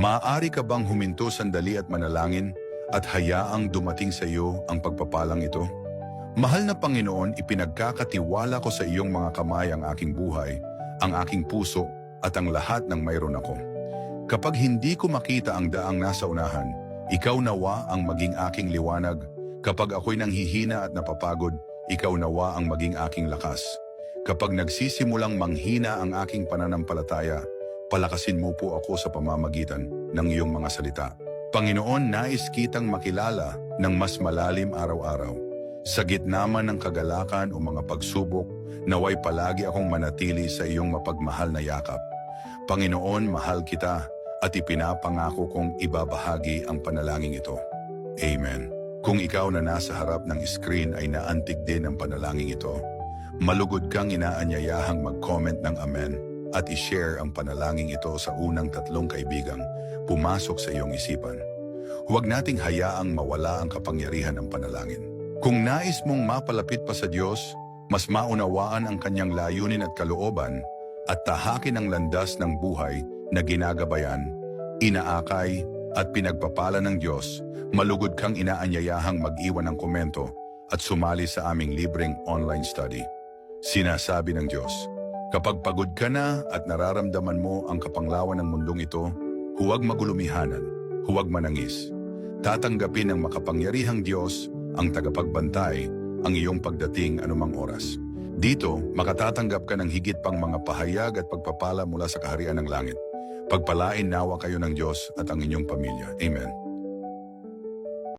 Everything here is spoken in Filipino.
Maaari ka bang huminto sandali at manalangin at hayaang dumating sa iyo ang pagpapalang ito? Mahal na Panginoon, ipinagkakatiwala ko sa iyong mga kamay ang aking buhay, ang aking puso at ang lahat ng mayroon ako. Kapag hindi ko makita ang daang nasa unahan, ikaw nawa ang maging aking liwanag. Kapag ako'y nanghihina at napapagod, ikaw nawa ang maging aking lakas. Kapag nagsisimulang manghina ang aking pananampalataya, palakasin mo po ako sa pamamagitan ng iyong mga salita. Panginoon, nais kitang makilala ng mas malalim araw-araw. Sa gitna man ng kagalakan o mga pagsubok, naway palagi akong manatili sa iyong mapagmahal na yakap. Panginoon, mahal kita at ipinapangako kong ibabahagi ang panalangin ito. Amen. Kung ikaw na nasa harap ng screen ay naantig din ang panalangin ito, malugod kang inaanyayahang mag-comment ng Amen at i-share ang panalangin ito sa unang 3 kaibigang pumasok sa iyong isipan. Huwag nating hayaang mawala ang kapangyarihan ng panalangin. Kung nais mong mapalapit pa sa Diyos, mas maunawaan ang kanyang layunin at kalooban at tahakin ang landas ng buhay na ginagabayan, inaakay at pinagpapala ng Diyos, malugod kang inaanyayahang mag-iwan ng komento at sumali sa aming libreng online study. Sinasabi ng Diyos, kapag pagod ka na at nararamdaman mo ang kapanglawan ng mundong ito, huwag magulumihanan, huwag manangis. Tatanggapin ng makapangyarihang Diyos ang tagapagbantay ang iyong pagdating anumang oras. Dito, makatatanggap ka ng higit pang mga pahayag at pagpapala mula sa kaharian ng langit. Pagpalain nawa kayo ng Diyos at ang inyong pamilya. Amen.